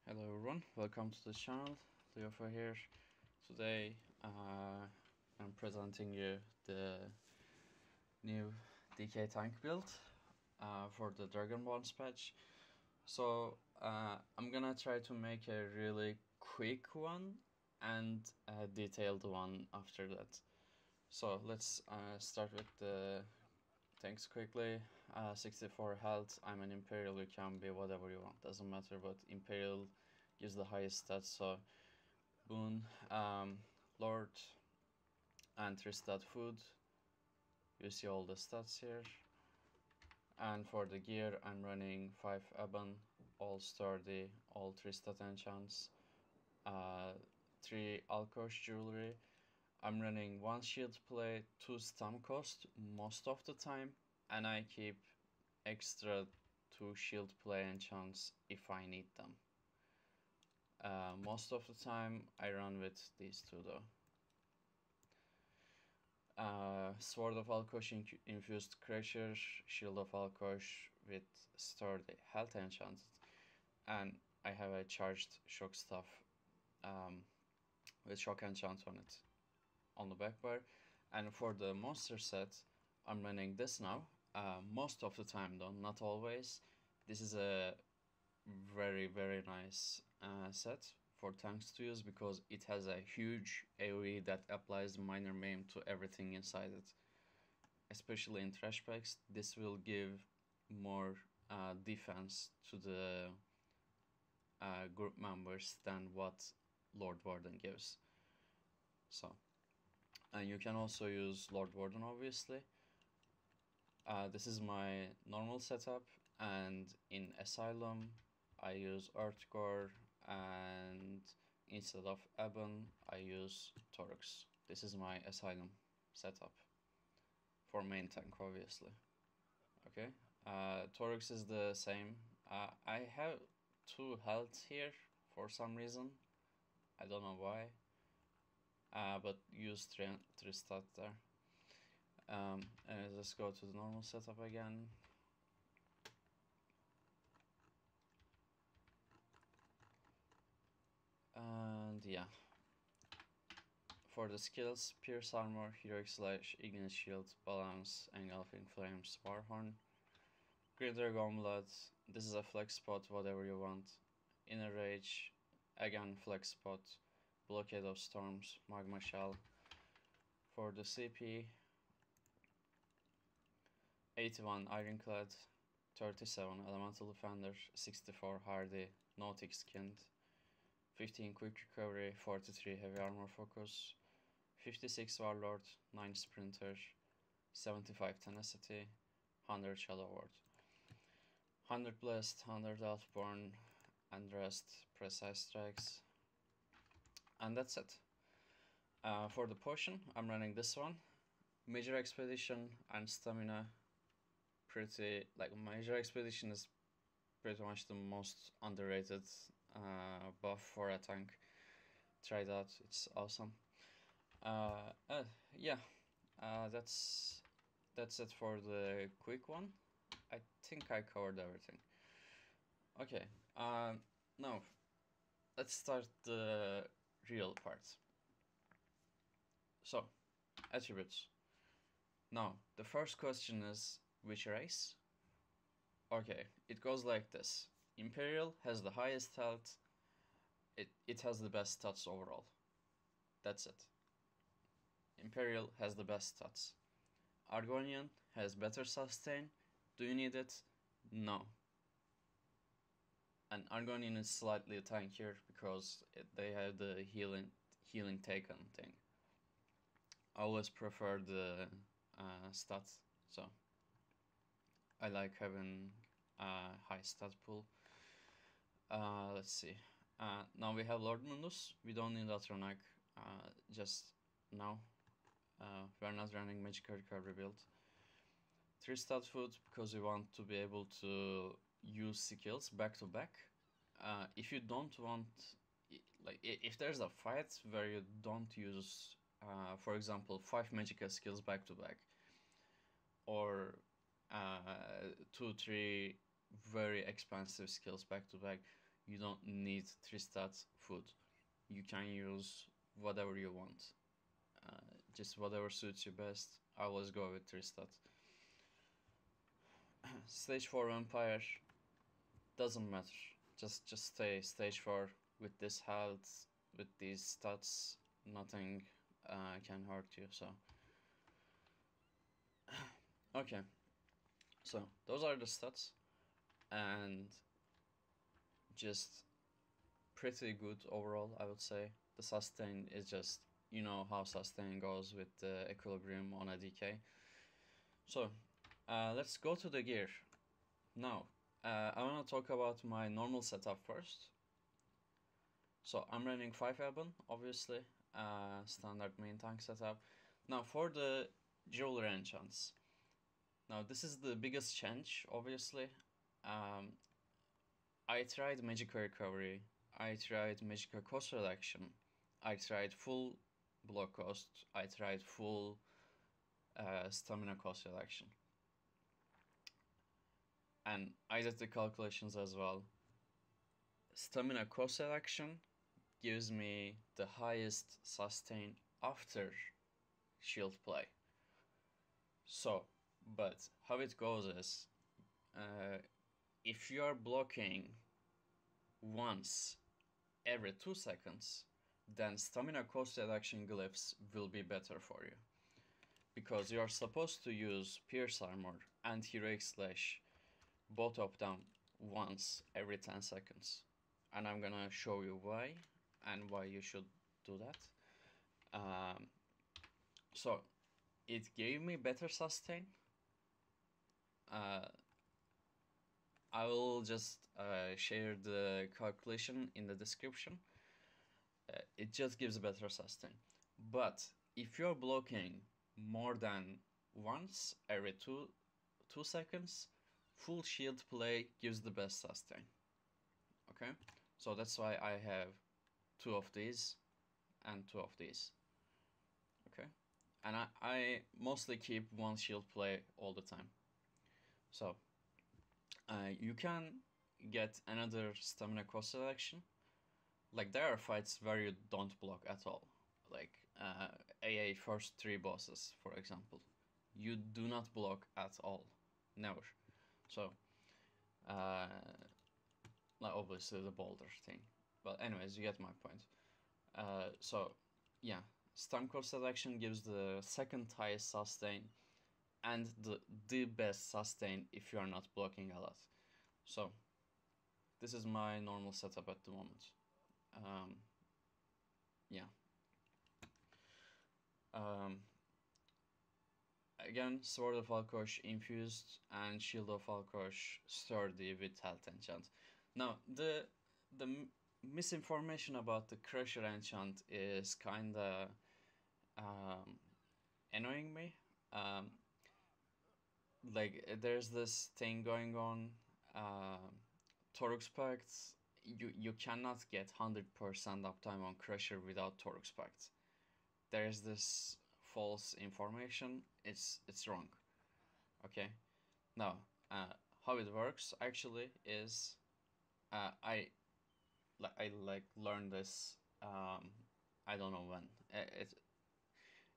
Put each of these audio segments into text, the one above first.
Hello everyone, welcome to the channel. Leo here. Today I'm presenting you the new DK tank build for the Dragonborn's patch. So I'm gonna try to make a really quick one and a detailed one after that. So let's start with the tanks quickly. 64 health. I'm an Imperial, you can be whatever you want, doesn't matter, but Imperial gives the highest stats, so Boon, Lord, and 3-stat food. You see all the stats here. And for the gear, I'm running 5 Ebon, all sturdy, all 3-stat enchants, 3 Alkosh jewelry. I'm running 1 shield plate, 2 stam cost most of the time, and I keep extra 2 shield play enchants if I need them. Most of the time I run with these two though. Sword of Alkosh infused Crusher, Shield of Alkosh with Sturdy Health enchanted, and I have a charged Shock Staff with Shock enchant on it on the back bar. And for the monster set, I'm running this now. Most of the time though, not always. This is a very nice set for tanks to use because it has a huge AoE that applies minor maim to everything inside it. Especially in trash packs, this will give more defense to the group members than what Lord Warden gives. So, and you can also use Lord Warden obviously. This is my normal setup, and in Asylum I use Earthcore, and instead of Ebon I use Torx. This is my Asylum setup for main tank obviously. Okay, Torx is the same. I have 2 health here for some reason, I don't know why, but use 3 stat there. And let's go to the normal setup again. And yeah, for the skills, Pierce Armor, Heroic Slash, Ignis Shield, Balance, Engulfing Flames, Warhorn, Green Dragon Blood. This is a flex spot, whatever you want. Inner Rage, again flex spot, Blockade of Storms, Magma Shell. For the CP, 81 Ironclad, 37 Elemental Defender, 64 Hardy, Nautic Skinned, 15 Quick Recovery, 43 Heavy Armor Focus, 56 Warlord, 9 Sprinter, 75 Tenacity, 100 Shadow Ward, 100 Blessed, 100 Outborn, and rest Precise Strikes. And that's it. For the potion, I'm running this one. Major Expedition and Stamina. Major Expedition is pretty much the most underrated buff for a tank. Try that, it's awesome. Yeah, that's it for the quick one. I think I covered everything. Okay, now let's start the real part. So, attributes. Now, the first question is, which race? Okay, it goes like this. Imperial has the highest health. It has the best stats overall. That's it. Imperial has the best stats. Argonian has better sustain. Do you need it? No. And Argonian is slightly tankier because they have the healing taken thing. I always prefer the stats, so I like having high stat pool. Let's see. Now we have Lord Mundus. We don't need Atronak just now. We're not running Magic Recovery build. 3-stat food because we want to be able to use skills back to back. If you don't want, if there's a fight where you don't use, for example, 5 Magicka skills back to back, or 2-3 very expensive skills back to back, You don't need 3-stat food. You can use whatever you want. Just whatever suits you best. I always go with 3-stat. Stage 4 vampire doesn't matter. Just stay stage 4 with this health, with these stats. Nothing can hurt you. So okay. So those are the stats, and just pretty good overall, I would say. The sustain is just, you know how sustain goes with the equilibrium on a DK. So let's go to the gear. Now, I want to talk about my normal setup first. So I'm running 5 Ebon, obviously, standard main tank setup. Now for the jewelry enchants. Now this is the biggest change, obviously. I tried Magical Recovery, I tried Magical Cost Reduction, I tried full block cost, I tried full stamina cost reduction. And I did the calculations as well. Stamina cost reduction gives me the highest sustain after shield play. So, but how it goes is, if you are blocking once every 2 seconds, then stamina cost reduction glyphs will be better for you. Because you are supposed to use Pierce Armor and Heroic Slash both of them once every 10 seconds. And I'm gonna show you why and why you should do that. So it gave me better sustain. I will just share the calculation in the description. It just gives better sustain. But if you're blocking more than once every 2 seconds, full shield play gives the best sustain. Okay, so that's why I have 2 of these and 2 of these. Okay, and I mostly keep 1 shield play all the time. So you can get another stamina cost reduction. Like there are fights where you don't block at all, like AA first 3 bosses, for example. You do not block at all, never. So like obviously the boulder thing, but anyways, you get my point. So yeah, stun cost reduction gives the second highest sustain and the best sustain if you are not blocking a lot. So this is my normal setup at the moment. Yeah. Again, Sword of Alkosh infused and Shield of Alkosh sturdy with health enchant. Now the misinformation about the Crusher enchant is kinda annoying me. Like there's this thing going on. Torux Pact, you cannot get 100% uptime on Crusher without Torux Pact. There's this false information. It's wrong. Okay. Now, how it works actually is, I learned this. I don't know when.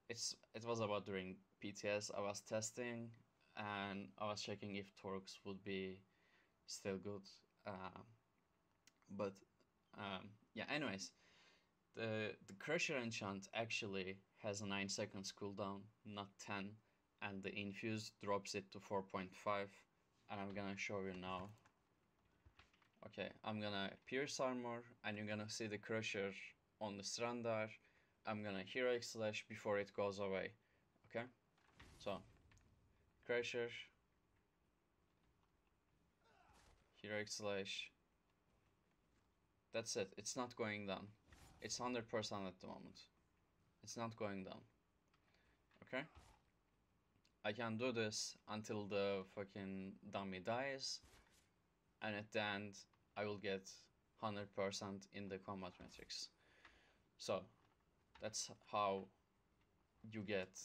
It was about during PTS. I was testing, and I was checking if Torx would be still good. But yeah. Anyways, the Crusher enchant actually has a 9 seconds cooldown, not 10, and the infused drops it to 4.5, and I'm gonna show you now. Okay, I'm gonna Pierce Armor, and you're gonna see the Crusher on the Strandar. I'm gonna Heroic Slash before it goes away. Okay, so Crusher, Heroic Slash. That's it. It's not going down. It's 100% at the moment. It's not going down. Okay? I can do this until the fucking dummy dies, and at the end I will get 100% in the combat metrics. So that's how you get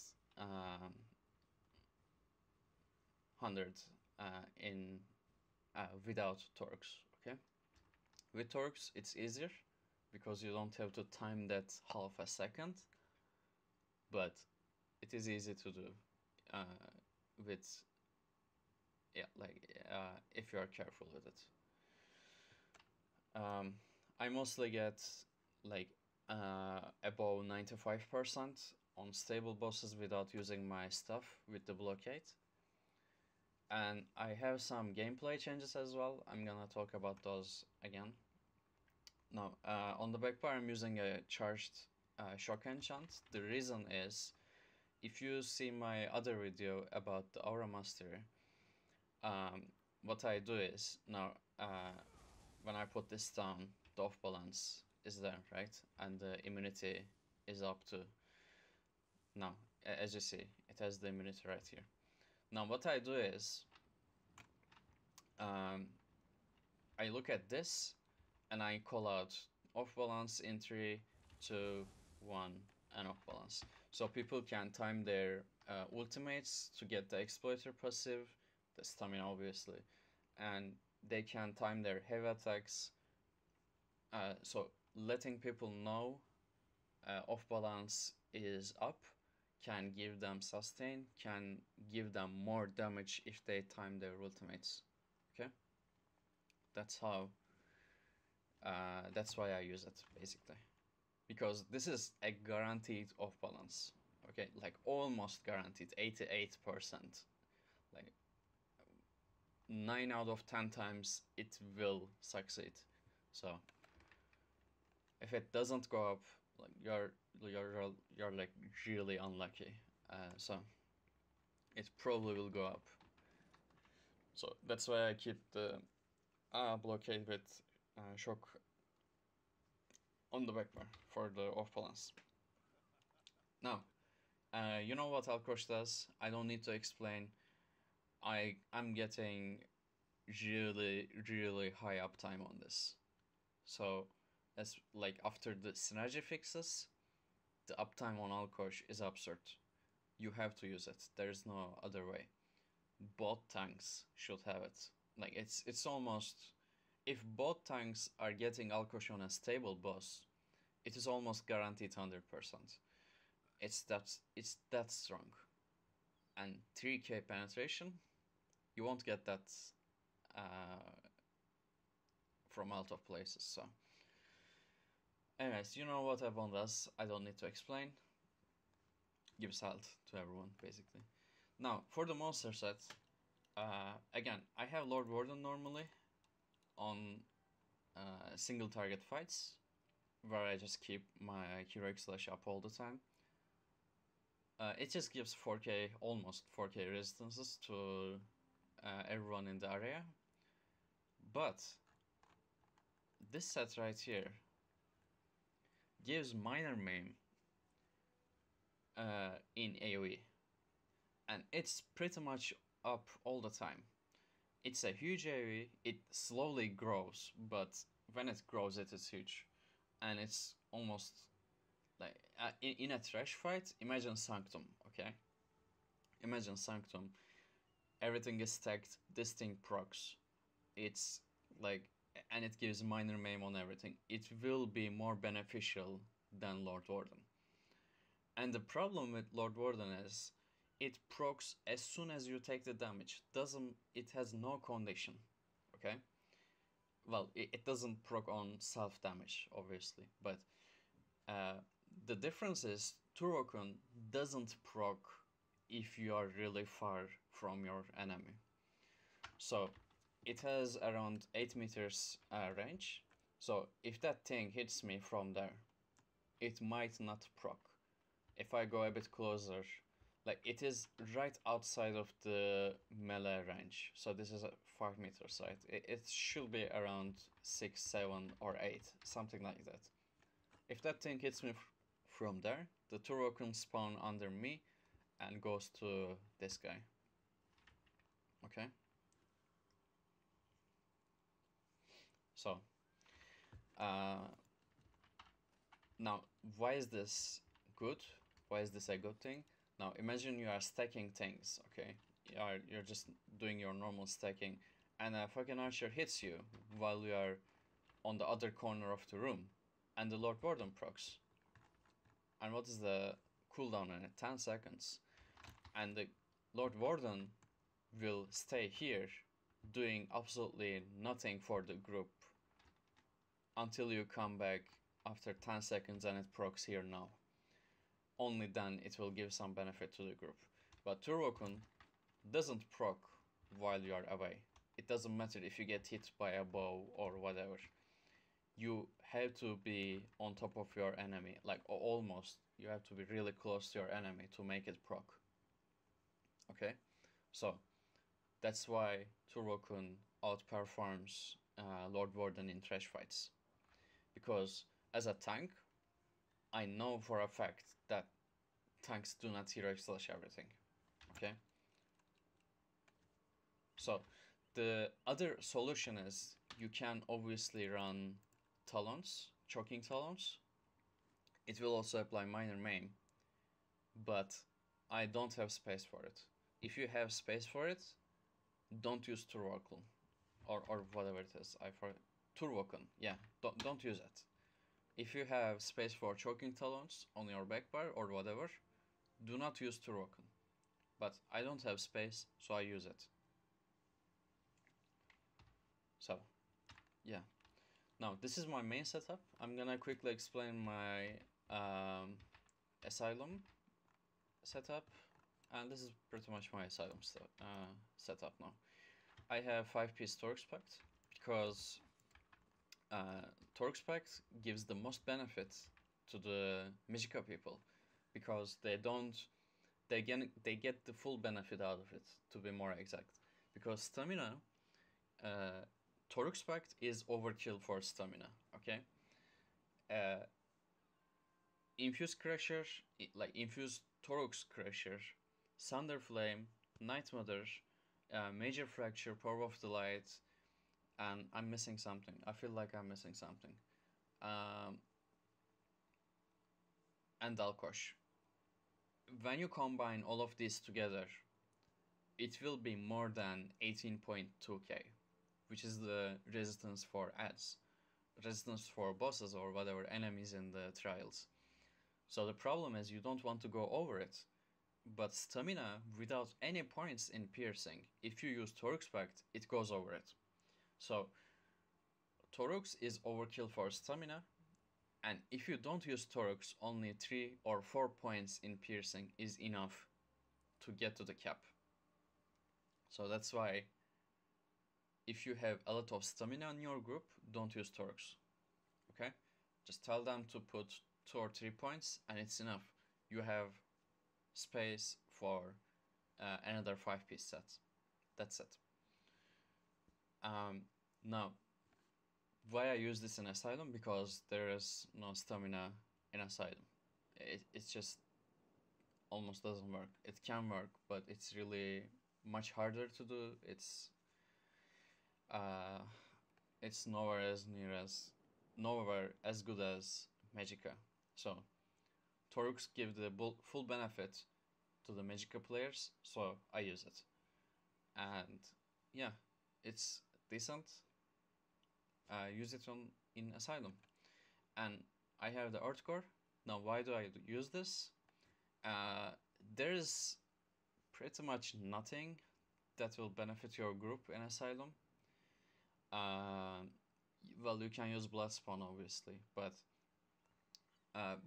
100 in without Torx, okay? With orcs, it's easier because you don't have to time that half a second, but it is easy to do with, yeah, like if you are careful with it. I mostly get like above 95% on stable bosses without using my stuff with the blockade. And I have some gameplay changes as well. I'm gonna talk about those again. Now, on the back bar, I'm using a charged shock enchant. The reason is, if you see my other video about the Aura Mastery, what I do is, now, when I put this down, the off balance is there, right? And the immunity is up to, now, as you see, it has the immunity right here. Now, what I do is, I look at this, and I call out off balance in 3, 2, 1, and off balance. So people can time their ultimates to get the exploiter passive, the stamina obviously, and they can time their heavy attacks. So letting people know off balance is up can give them sustain, can give them more damage if they time their ultimates. Okay, that's how. That's why I use it basically, because this is a guaranteed off balance. Okay, like almost guaranteed, 88%. Like 9 out of 10 times it will succeed. So if it doesn't go up, like you're like really unlucky. So it probably will go up. So that's why I keep the blockade with shock on the back bar for the off balance. Now, you know what Alkosh does? I don't need to explain. I'm getting really high uptime on this. So as like after the synergy fixes, the uptime on Alkosh is absurd. You have to use it. There's no other way. Both tanks should have it. Like it's almost, if both tanks are getting Alkosh on a stable boss, it is almost guaranteed 100%. It's that strong. And 3k penetration, you won't get that from out of places. So anyways, you know what Ebon does. I don't need to explain. Gives health to everyone basically. Now for the monster set, again, I have Lord Warden normally on single target fights, where I just keep my heroic slash up all the time. It just gives 4k, almost 4k resistances to everyone in the area. But this set right here gives minor maim in AoE, and it's pretty much up all the time. It's a huge AoE, it slowly grows, but when it grows it is huge. And it's almost like in a trash fight, imagine Sanctum, okay? Imagine Sanctum, everything is stacked, this thing procs. It's like, and it gives minor maim on everything. It will be more beneficial than Lord Warden. And the problem with Lord Warden is it procs as soon as you take the damage. It has no condition, okay? Well, it doesn't proc on self damage, obviously, but the difference is Turokun doesn't proc if you are really far from your enemy. So it has around 8 meters range. So if that thing hits me from there, it might not proc. If I go a bit closer, like it is right outside of the melee range. So this is a 5 meter side. It should be around 6, 7 or 8, something like that. If that thing hits me from there, the Turok spawn under me and goes to this guy. Okay? So, now, why is this good? Why is this a good thing? Now, imagine you are stacking things, okay? You're just doing your normal stacking, and a fucking archer hits you while you are on the other corner of the room, and the Lord Warden procs. And what is the cooldown on it? 10 seconds. And the Lord Warden will stay here doing absolutely nothing for the group until you come back after 10 seconds and it procs here now. Only then it will give some benefit to the group. But Turvokun doesn't proc while you are away. It doesn't matter if you get hit by a bow or whatever. You have to be on top of your enemy, like almost. You have to be really close to your enemy to make it proc. Okay, so that's why Turvokun outperforms Lord Warden in trash fights. Because as a tank, I know for a fact that tanks do not hero slash everything. Okay. So the other solution is you can obviously run talons, choking talons. It will also apply minor maim, but I don't have space for it. If you have space for it, don't use Turvokun or whatever it is. I forget. Turvokun, yeah, don't use it. If you have space for choking talons on your backbar or whatever, do not use Turvokun. But I don't have space, so I use it. So, yeah. Now, this is my main setup. I'm gonna quickly explain my Asylum setup. And this is pretty much my Asylum setup now. I have 5-piece Torque Pact because Torque Pact gives the most benefit to the Magicka people because they get the full benefit out of it, to be more exact. Because stamina, Torque Pact is overkill for stamina, okay? Infuse Crusher, like Infuse Torque Crusher, Thunder Flame, Night Mother, Major Fracture, Power of the Light, and I'm missing something. I feel like I'm missing something. And Dalkosh. When you combine all of these together, it will be more than 18.2k, which is the resistance for ads, resistance for bosses or whatever enemies in the trials. So the problem is you don't want to go over it, but stamina without any points in piercing, if you use Torque Pact, it goes over it. So Torux is overkill for stamina, and if you don't use Torux, only 3 or 4 points in piercing is enough to get to the cap. So that's why if you have a lot of stamina in your group, don't use Torux. Okay? Just tell them to put 2 or 3 points and it's enough. You have space for another 5-piece set. That's it. Now, why I use this in Asylum? Because there is no stamina in Asylum. It just almost doesn't work. It can work, but it's really much harder to do. It's nowhere as good as Magicka. So Torux give the full benefit to the Magicka players, so I use it. And yeah, it's decent. Use it in Asylum. And I have the Earth Core. Now, why do I use this? There is pretty much nothing that will benefit your group in Asylum. Well, you can use Bloodspawn, obviously, but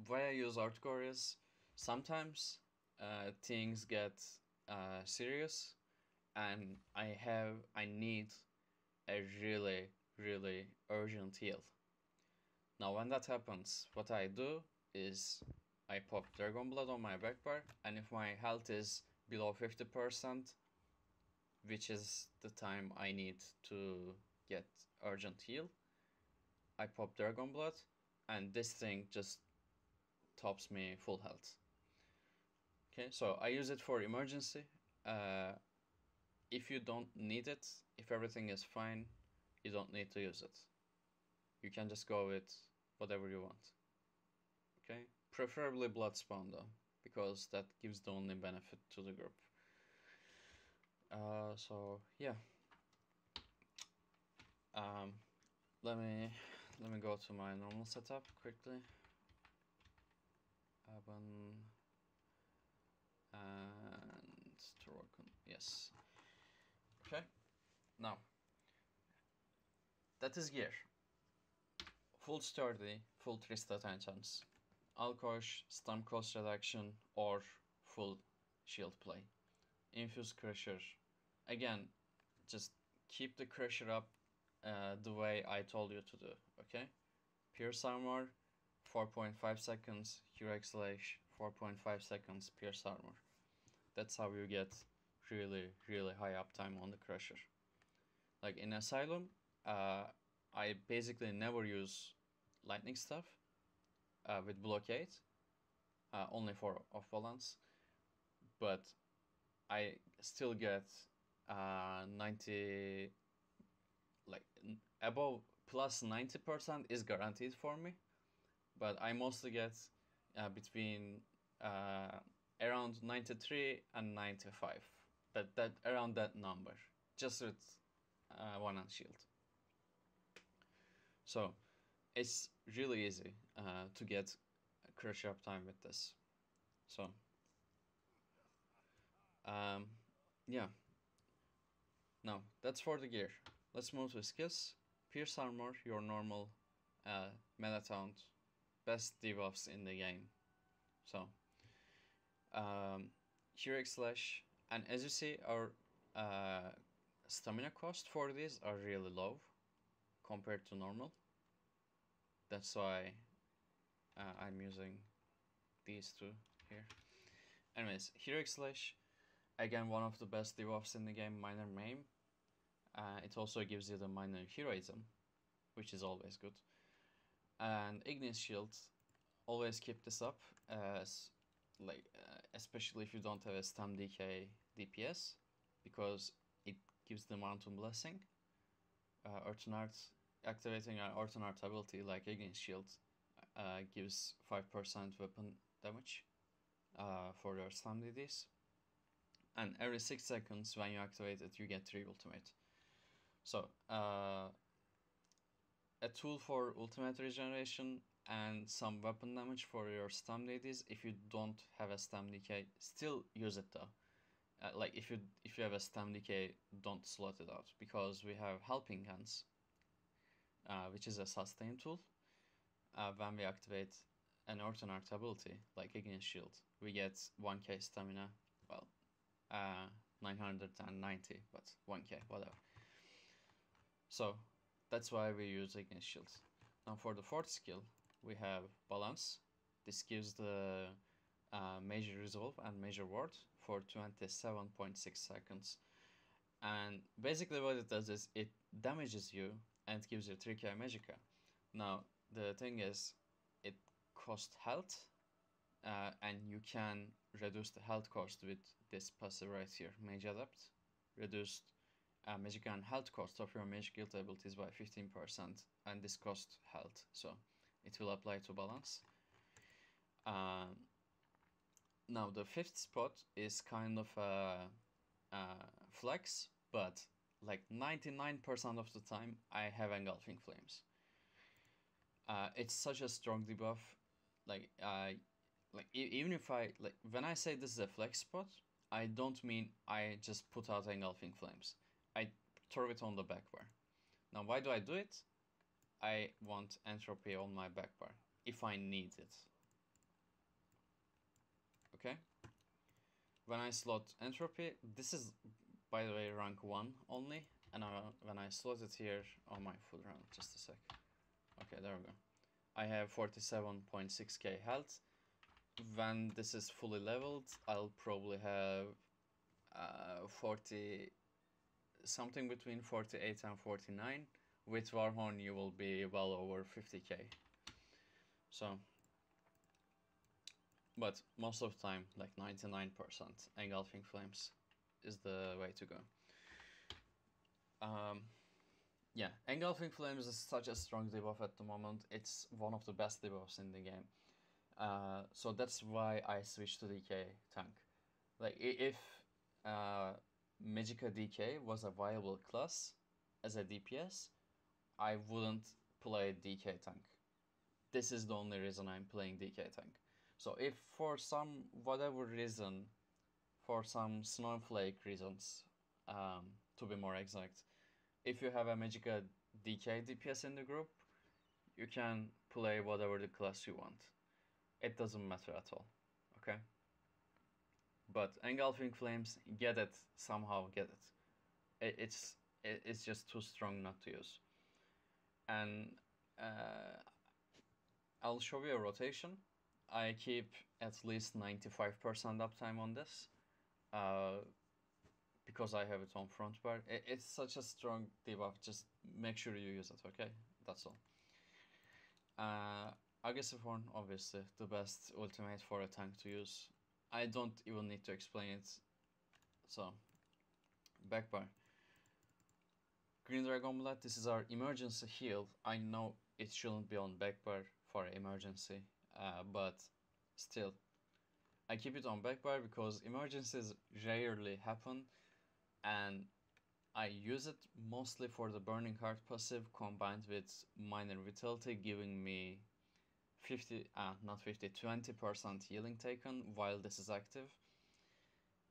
why I use Earth Core is sometimes things get serious, and I need a really urgent heal. Now when that happens, what I do is I pop Dragon Blood on my backbar, and if my health is below 50%, which is the time I need to get urgent heal, I pop Dragon Blood, and this thing just tops me full health. Okay, so I use it for emergency. If you don't need it, if everything is fine, you don't need to use it. You can just go with whatever you want. Okay, preferably Bloodspawn though, because that gives the only benefit to the group. So yeah. Let me let me go to my normal setup quickly. Aban and to work on, yes. Okay, now that is gear. Full sturdy, full 3-stat enchants, Alkosh, stun cost reduction, or full shield play. Infuse Crusher. Again, just keep the Crusher up the way I told you to do, okay? Pierce Armor, 4.5 seconds, Hero Slash, 4.5 seconds, Pierce Armor. That's how you get really, really high uptime on the Crusher. Like in Asylum, I basically never use lightning stuff with blockade, only for off balance, but I still get 90, like above plus 90% is guaranteed for me, but I mostly get between around 93 and 95, that around that number, just with one hand shield. So it's really easy to get Crusher uptime with this. So yeah, now that's for the gear. Let's move to skills. Pierce Armor, your normal meta taunt, best debuffs in the game. So Hero Slash, and as you see, our stamina cost for these are really low compared to normal. That's why I'm using these two here. Anyways, Hero Slash, again one of the best debuffs in the game, minor maim. It also gives you the minor heroism, which is always good. And Ignis Shield, always keep this up, as especially if you don't have a stam DK DPS, because it gives the Mountain Blessing. Earthen Art, activating an Earthen Art ability like Ignis Shield gives 5% weapon damage for your stam DDs. And every 6 seconds when you activate it, you get 3 ultimate. So, a tool for ultimate regeneration and some weapon damage for your stam DDs. If you don't have a stam DK, still use it though. Like if you have a stam DK, don't slot it out, because we have Helping Hands, which is a sustain tool. When we activate an Earthen Art ability like Ignis Shield, we get 1k stamina. Well, 990, but 1k, whatever. So that's why we use Ignis Shields. Now for the fourth skill, we have Balance. This gives the Major Resolve and Major Ward for 27.6 seconds. And basically what it does is it damages you and gives you 3k Magicka. Now the thing is, it costs health, and you can reduce the health cost with this passive right here, Mage Adapt. Reduced Magicka and health cost of your Mage Guild abilities by 15%, and this costs health, so it will apply to Balance. Now the fifth spot is kind of a flex, but like 99% of the time I have Engulfing Flames. It's such a strong debuff. Even if when I say this is a flex spot, I don't mean I just put out Engulfing Flames. I throw it on the back bar. Now why do I do it? I want entropy on my back bar if I need it. Okay? When I slot entropy, this is by the way rank 1 only, and when I slot it here on my full round, just a sec. Okay, there we go. I have 47.6k health. When this is fully leveled, I'll probably have 40, something between 48 and 49. With Warhorn, you will be well over 50k. So, but most of the time, like 99%, Engulfing Flames is the way to go. Yeah, Engulfing Flames is such a strong debuff at the moment. It's one of the best debuffs in the game. So that's why I switched to DK tank. Like if Magicka DK was a viable class as a DPS, I wouldn't play DK tank. This is the only reason I'm playing DK tank. So if for some whatever reason, for some snowflake reasons, to be more exact, if you have a Magicka DK DPS in the group, you can play whatever the class you want. It doesn't matter at all. Okay? But Engulfing Flames, get it, somehow get it. It's just too strong not to use. And I'll show you a rotation. I keep at least 95% uptime on this. Because I have it on front bar. It's such a strong debuff, just make sure you use it, okay? That's all. Aggressive Horn, obviously, the best ultimate for a tank to use. I don't even need to explain it. So, backbar. Green Dragon Blood, this is our emergency heal. I know it shouldn't be on backbar for emergency, but still. I keep it on backbar because emergencies rarely happen, and I use it mostly for the Burning Heart passive combined with Minor Vitality, giving me 20% healing taken while this is active.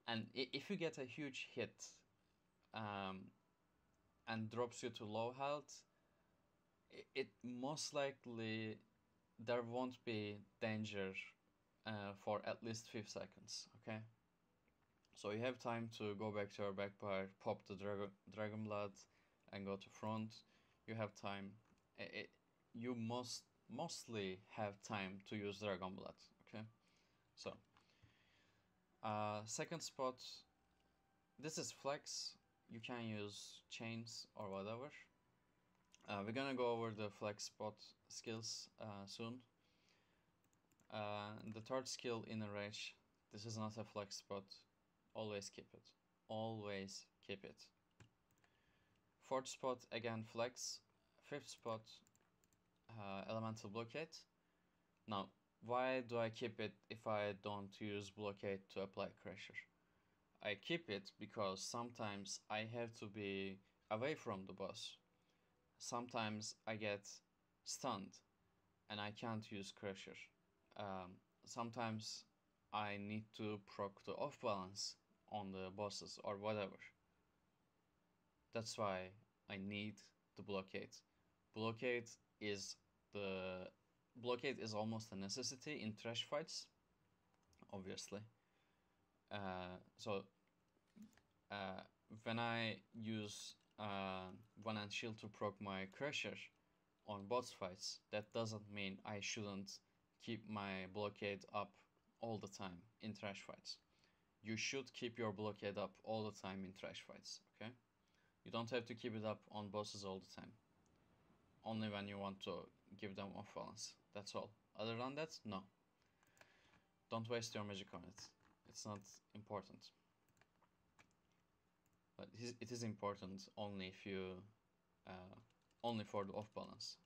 And if you get a huge hit and drops you to low health, it most likely there won't be danger for at least 5 seconds, okay? So you have time to go back to your backbar, pop the Dragon Blood, and go to front. You have time. You mostly have time to use Dragon Blood, okay? So, second spot, this is flex. You can use chains or whatever. We're gonna go over the flex spot skills soon. The third skill, Inner Rage. This is not a flex spot. Always keep it. Always keep it. Fourth spot, again flex. Fifth spot, Elemental Blockade. Now, why do I keep it if I don't use Blockade to apply Crusher? I keep it because sometimes I have to be away from the boss. Sometimes I get stunned and I can't use Crusher. Sometimes I need to proc the off balance on the bosses or whatever. That's why I need the blockade. Blockade is almost a necessity in trash fights, obviously. When I use one and shield to proc my Crusher on boss fights, that doesn't mean I shouldn't keep my blockade up all the time in trash fights. You should keep your blockade up all the time in trash fights, okay? You don't have to keep it up on bosses all the time. Only when you want to give them off balance. That's all. Other than that, no. Don't waste your magic on it. It's not important. But it is important only if you only for the off balance.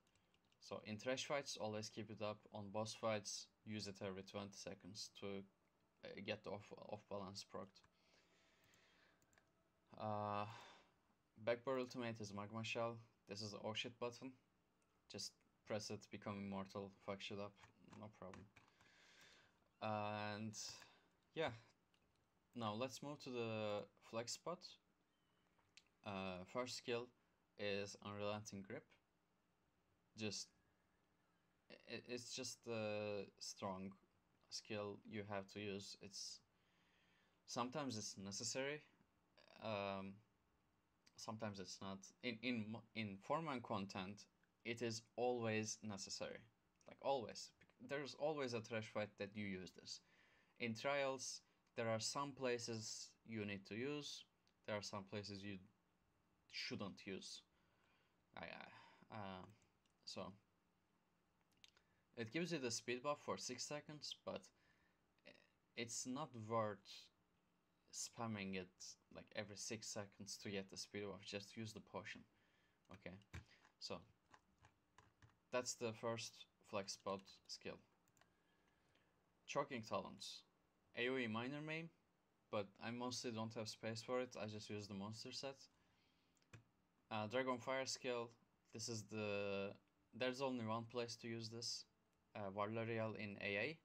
So in trash fights, always keep it up. On boss fights, use it every 20 seconds to get the off balance procced. Backbar ultimate is Magma Shell. This is the oh shit button. Just press it, become immortal, fuck shit up, no problem. And yeah, now let's move to the flex spot. First skill is Unrelenting Grip. It's just a strong skill you have to use. Sometimes it's necessary, sometimes it's not. In 4-man content, it is always necessary, like always. There's always a trash fight that you use this. In trials, there are some places you need to use, there are some places you shouldn't use. So it gives you the speed buff for 6 seconds, but it's not worth spamming it like every 6 seconds to get the speed buff. Just use the potion. Okay, so that's the first flex spot skill. Choking Talons. AoE minor main, but I mostly don't have space for it. I just use the monster set. Dragon Fire skill. This is the there's only one place to use this, Valerial in AA,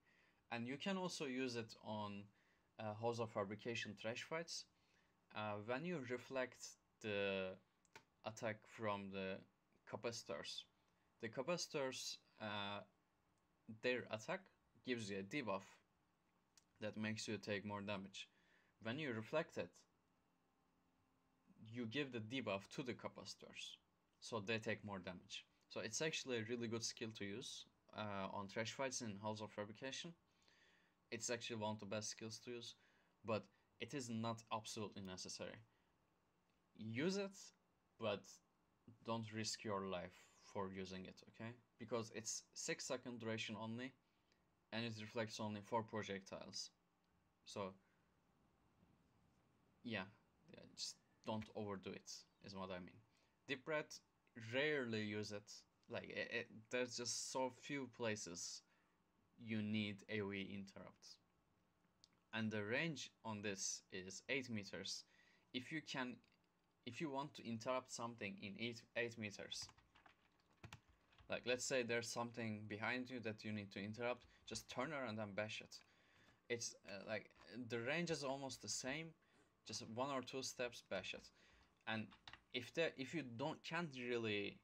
and you can also use it on House of Fabrication trash fights. When you reflect the attack from the capacitors, the capacitors, their attack gives you a debuff that makes you take more damage. When you reflect it, you give the debuff to the capacitors, so they take more damage. So it's actually a really good skill to use on trash fights in House of Fabrication. It's actually one of the best skills to use, but it is not absolutely necessary. Use it, but don't risk your life for using it, okay? Because it's 6-second duration only, and it reflects only 4 projectiles. So, yeah, just don't overdo it, is what I mean. Deep Breath, rarely use it. Like, there's just so few places you need AoE interrupts. And the range on this is 8 meters. If you want to interrupt something in 8 meters, like let's say there's something behind you that you need to interrupt, just turn around and bash it. It's like the range is almost the same, just 1 or 2 steps, bash it. And if you can't really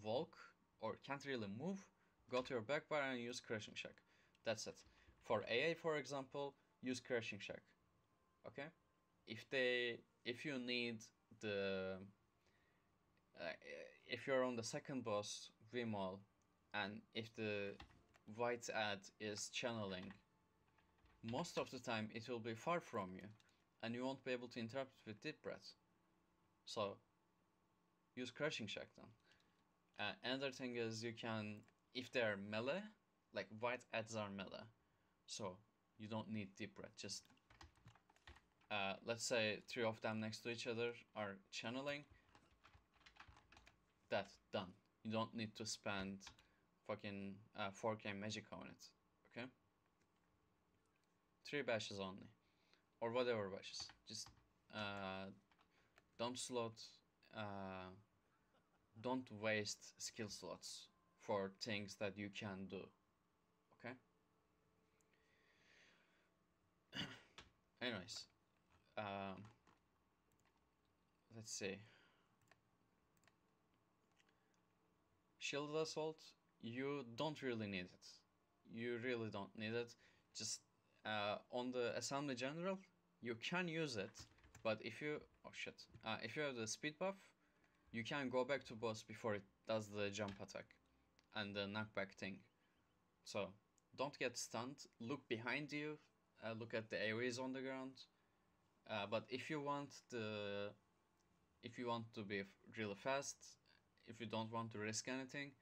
walk or can't really move, go to your back bar and use Crashing Shack. That's it. For AA, for example, use Crashing Shack. Okay? If you need the if you're on the second boss Vimol, and if the white ad is channeling, most of the time it will be far from you, and you won't be able to interrupt it with Deep Breath. So use Crashing Shack then. Another thing is you can, if they're melee, like white ads are melee, so you don't need Deep Breath. Just let's say 3 of them next to each other are channeling. That's done. You don't need to spend fucking 4k magic on it. Okay? 3 bashes only, or whatever bashes. Just don't slot. Don't waste skill slots for things that you can do. Okay? Anyways, let's see. Shield Assault, you don't really need it. You really don't need it. Just on the Assembly General, you can use it, but if you if you have the speed buff, you can go back to boss before it does the jump attack and the knockback thing. So don't get stunned. Look behind you. Look at the AoEs on the ground. But if you want to be really fast, if you don't want to risk anything,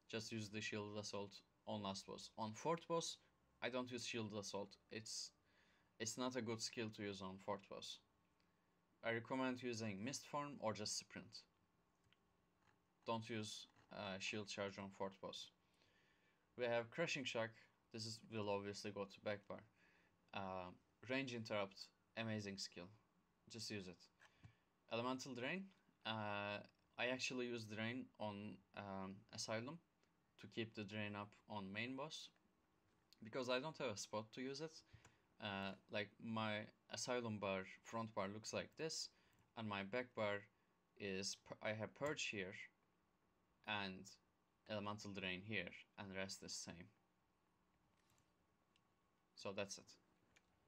just use the Shield Assault on last boss. On 4th boss, I don't use Shield Assault. It's not a good skill to use on 4th boss. I recommend using Mist Form or just Sprint. Don't use Shield Charge on 4th boss. We have Crushing Shock. This will obviously go to back bar. Range Interrupt, amazing skill. Just use it. Elemental Drain. I actually use Drain on Asylum to keep the Drain up on main boss, because I don't have a spot to use it. Like my Asylum bar, front bar looks like this, and my back bar is, I have Purge here, and Elemental Drain here, and the rest is same. So that's it,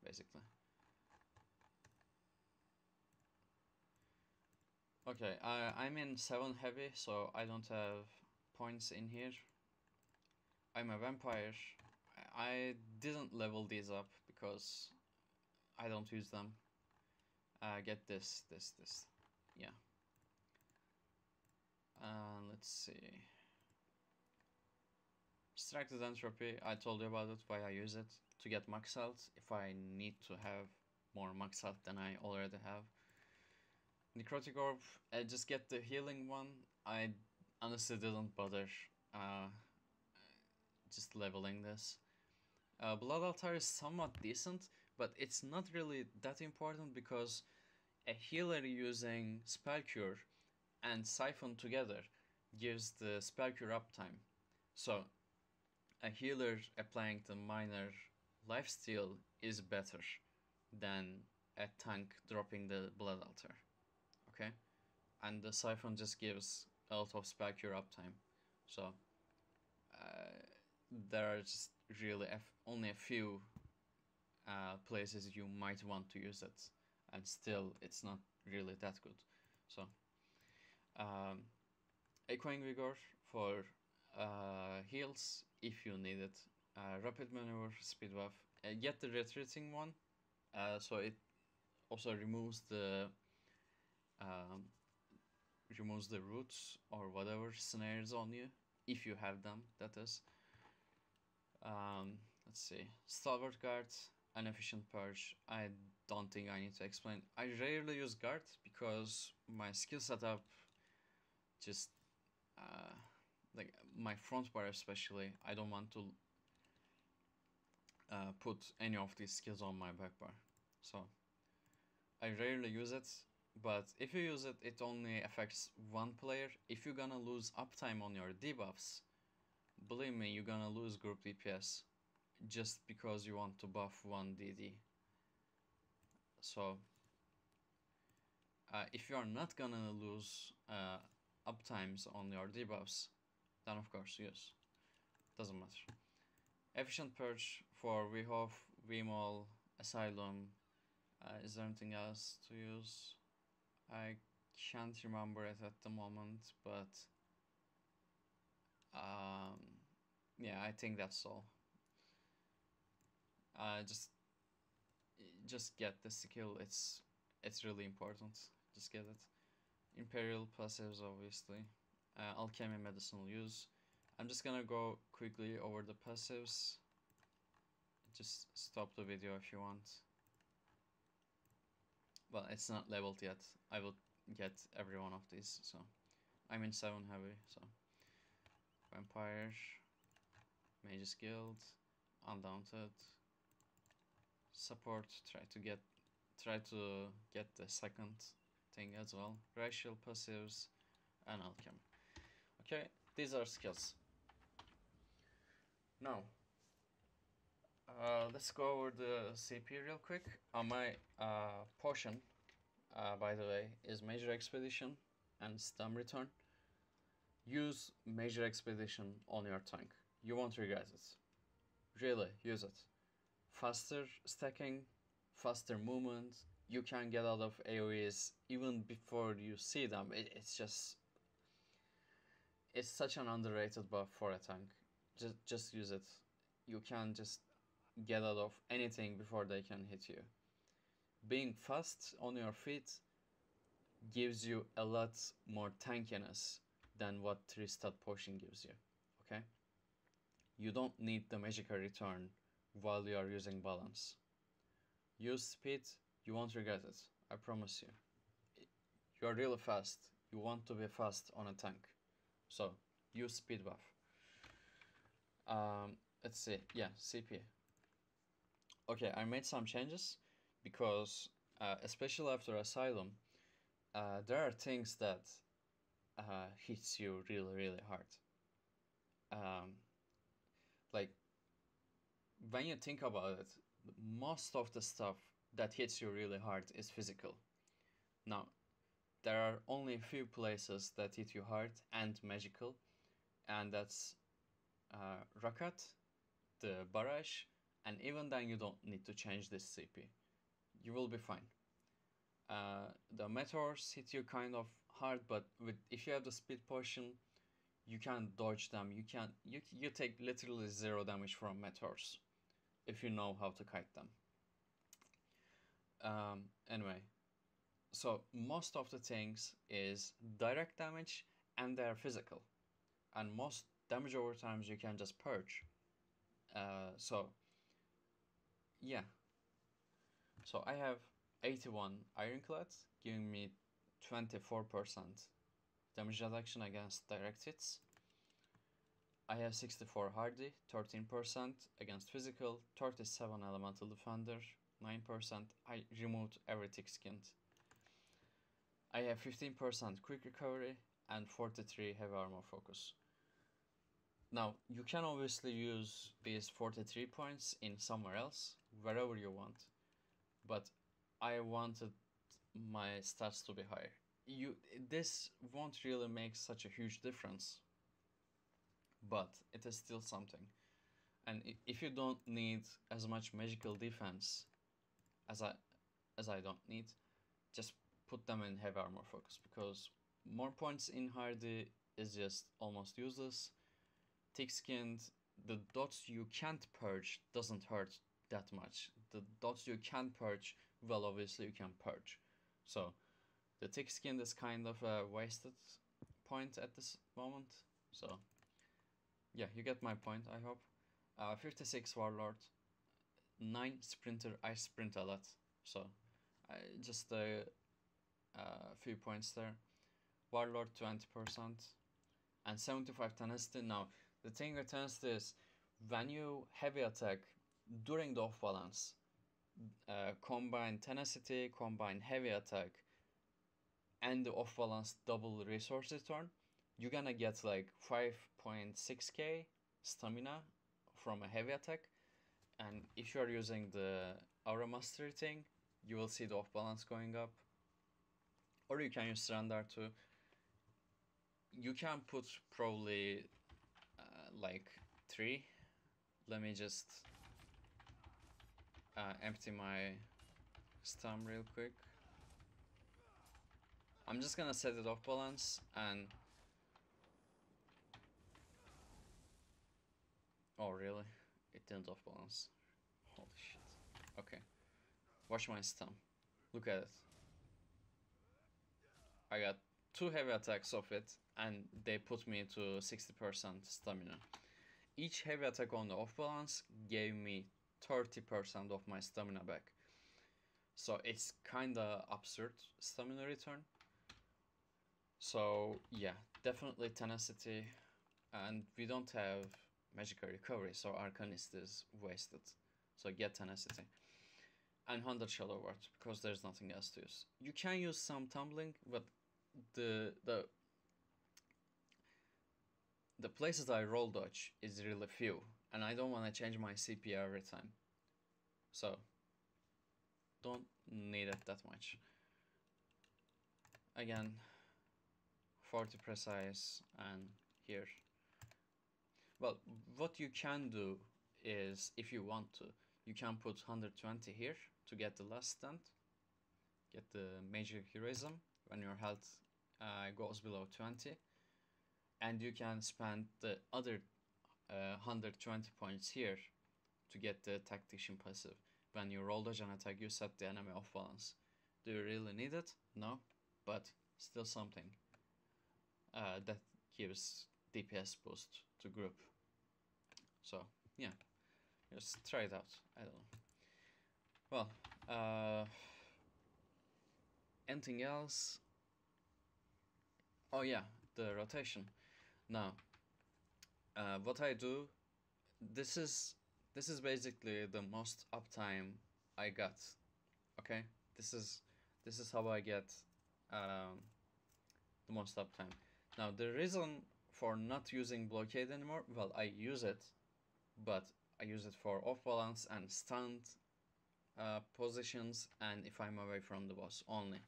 basically. Okay, I'm in 7 heavy, so I don't have points in here. I'm a vampire. I didn't level these up because I don't use them. Get this. Yeah. Let's see. Distracted Entropy, I told you about it, why I use it. To get max health, if I need to have more max health than I already have. Necrotic Orb, I just get the healing one. I honestly didn't bother just leveling this. Blood Altar is somewhat decent, but it's not really that important because a healer using Spell Cure and Siphon together gives the spell cure uptime. So a healer applying the minor lifesteal is better than a tank dropping the blood altar. Okay, and the siphon just gives a lot of spell cure uptime. So there are just really only a few places you might want to use it, and still it's not really that good. So um, Echoing Vigor for heals if you need it. Rapid Maneuver, Speed Buff. Get the retreating one, so it also um, removes the roots or whatever snares on you, if you have them, that is. Let's see. Stalwart Guard, an efficient purge. I don't think I need to explain. I rarely use guard because my skill setup just like my front bar especially, I don't want to put any of these skills on my back bar. So I rarely use it, but if you use it, it only affects one player. If you're gonna lose uptime on your debuffs, believe me, you're gonna lose group DPS just because you want to buff one DD. So if you are not gonna lose uptimes on your debuffs, then of course use. Doesn't matter. Efficient Purge for Vhof, Vmol, Asylum. Is there anything else to use? I can't remember it at the moment, but yeah, I think that's all. Just get the skill. It's really important. Just get it. Imperial passives, obviously. Alchemy, medicinal use. I'm just gonna go quickly over the passives. Just stop the video if you want. Well, it's not leveled yet. I will get every one of these, so I'm in 7 heavy, so Vampire, Mage's Guild, Undaunted, Support, try to get the second thing as well. Racial passives and Alchemy. Okay, these are skills. Now let's go over the CP real quick. My potion, by the way, is Major Expedition and Stam Return. Use Major Expedition on your tank. You won't regret it. Really, use it. Faster stacking, faster movement. You can get out of AoEs even before you see them. It's such an underrated buff for a tank. Just use it. You can just get out of anything before they can hit you. Being fast on your feet gives you a lot more tankiness than what 3-stat potion gives you. Okay? You don't need the magical return while you are using balance. Use speed, you won't regret it. I promise you. You are really fast. You want to be fast on a tank. So use speed buff. Let's see. Yeah, CP. Okay, I made some changes because, especially after Asylum, there are things that hits you really hard. Like when you think about it, most of the stuff that hits you really hard is physical. Now, there are only a few places that hit you hard and magical, and that's Rakat, the barrage, and even then you don't need to change this CP. You will be fine. The meteors hit you kind of hard, but if you have the speed potion, you can dodge them. You take literally 0 damage from meteors if you know how to kite them. Anyway, so most of the things is direct damage and they're physical, and most damage over times you can just purge. So yeah, so I have 81 Ironclad giving me 24% damage reduction against direct hits. I have 64 Hardy, 13% against physical, 37 Elemental Defender, 9%. I removed every thick skinned. I have 15% quick recovery and 43 heavy armor focus. Now, you can obviously use these 43 points in somewhere else, wherever you want, but I wanted my stats to be higher. This won't really make such a huge difference, but it is still something. And if you don't need as much magical defense as I don't need, just put them in heavy armor focus, because more points in hardy is just almost useless. Thick skinned, the dots you can't purge doesn't hurt that much. The dots you can purge, well, obviously you can purge. So the thick skinned is kind of a wasted point at this moment. So yeah, you get my point, I hope. 56 Warlord, 9 Sprinter. I sprint a lot, so just a few points there. Warlord 20%, and 75 tenacity. Now, the thing with tenacity is, when you heavy attack during the off balance, combine tenacity, combine heavy attack, and the off balance double resource return, you're gonna get like 5.6k stamina from a heavy attack. And if you're using the aura mastery thing, you will see the off balance going up. Or you can use surrender too. You can put probably like 3. Let me just empty my stam real quick. I'm just gonna set it off balance and... Oh really? It didn't off balance. Holy shit. Okay. Watch my stam. Look at it. I got 2 heavy attacks of it, and they put me to 60% stamina. Each heavy attack on the off balance gave me 30% of my stamina back. So it's kinda absurd stamina return. So yeah, definitely tenacity. And we don't have magical recovery, so Arcanist is wasted. So get tenacity. And 100 Shadow Ward, because there's nothing else to use. You can use some tumbling, but the places I roll dodge is really few, and I don't want to change my CP every time. So don't need it that much. Again, 40 precise, and here. Well, what you can do is, if you want to, you can put 120 here to get the last stand, get the major heroism when your health goes below 20, and you can spend the other 120 points here to get the tactician passive. When you roll dodge and attack, you set the enemy off balance. Do you really need it? No, but still something that gives DPS boost to group. So yeah, just try it out. I don't know. Well, anything else? Oh yeah, the rotation. Now, what I do, this is basically the most uptime I got. Okay, this is how I get the most uptime. Now, the reason for not using blockade anymore, well, I use it, but I use it for off balance and stunned positions, and if I'm away from the boss only.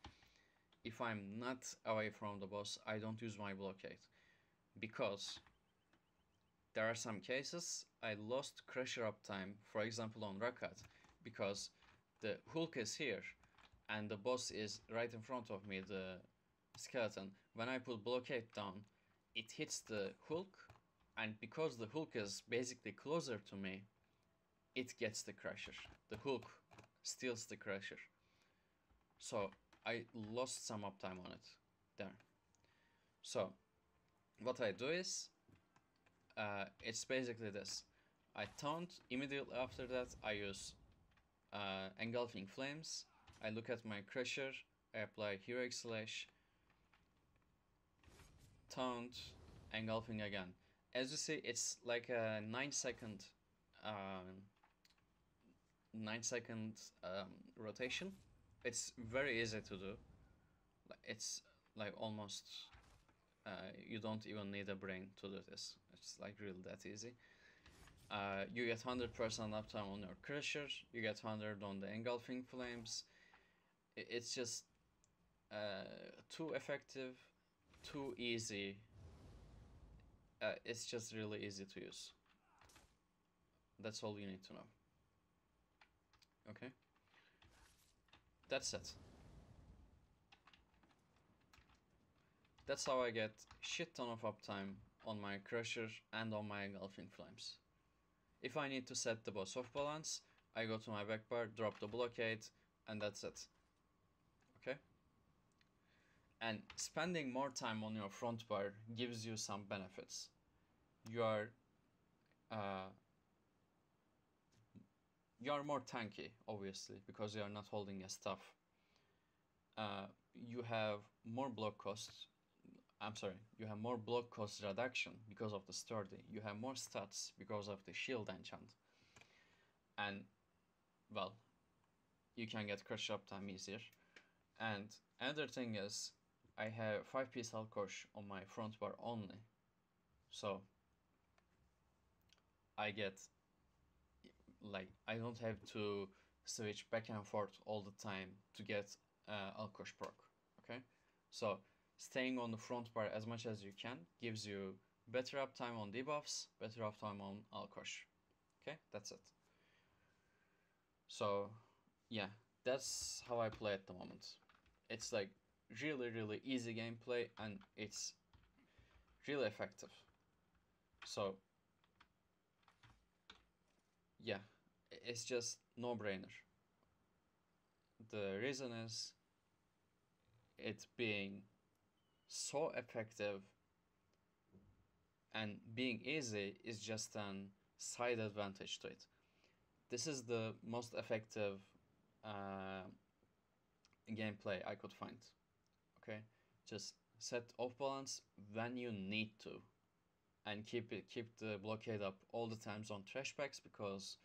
If I'm not away from the boss, I don't use my blockade, because there are some cases I lost Crusher uptime, for example on Rakat, because the Hulk is here and the boss is right in front of me, the skeleton. When I put blockade down, it hits the Hulk, and because the Hulk is basically closer to me, it gets the Crusher. The Hulk steals the Crusher. So I lost some uptime on it there. So what I do is, it's basically this. I taunt, immediately after that I use Engulfing Flames. I look at my Crusher, I apply Heroic Slash, taunt, Engulfing again. As you see, it's like a 9-second rotation. It's very easy to do. It's like almost You don't even need a brain to do this. It's like really that easy. You get 100% uptime on your Crusher. You get 100 on the Engulfing Flames. It's just too effective, too easy. It's just really easy to use. That's all you need to know. Okay? That's it. That's how I get shit ton of uptime on my Crusher and on my Engulfing Flames. If I need to set the boss off balance, I go to my back bar, drop the blockade, and that's it. Okay? And spending more time on your front bar gives you some benefits. You are more tanky, obviously, because you are not holding a staff. You have more block costs. You have more block cost reduction because of the sturdy. You have more stats because of the shield enchant. And, well, you can get crush uptime easier. And another thing is, I have 5-piece Alkosh on my front bar only. So, I get, like, I don't have to switch back and forth all the time to get Alkosh proc, okay? So, staying on the front bar as much as you can gives you better uptime on debuffs, better uptime on Alkosh. Okay, that's it. So, yeah, that's how I play at the moment. It's like really easy gameplay and it's really effective. So, yeah, it's just no-brainer. The reason is it being so effective and being easy is just an side advantage to it. This is the most effective gameplay I could find. Okay, just set off balance when you need to, and keep the blockade up all the times on trash packs, because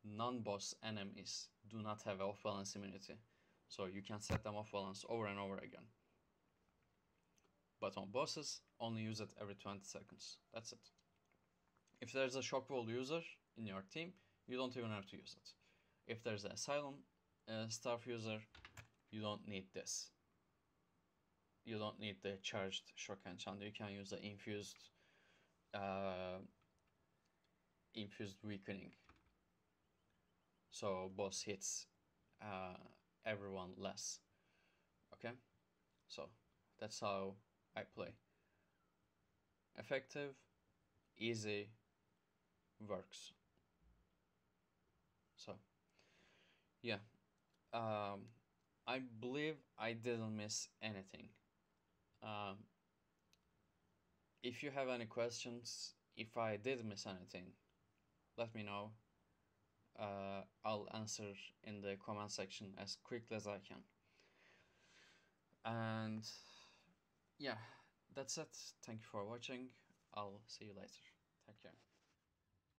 non-boss enemies do not have off balance immunity, so you can set them off balance over and over again. But on bosses, only use it every 20 seconds. That's it. If there's a shock wall user in your team, you don't even have to use it. If there's an Asylum staff user, you don't need this. You don't need the charged shock enchant. You can use the infused weakening. So boss hits everyone less. Okay? So that's how I play. Effective, easy, works. So, yeah. I believe I didn't miss anything. If you have any questions, if I did miss anything, let me know. I'll answer in the comment section as quickly as I can. And yeah, that's it. Thank you for watching. I'll see you later. Take care.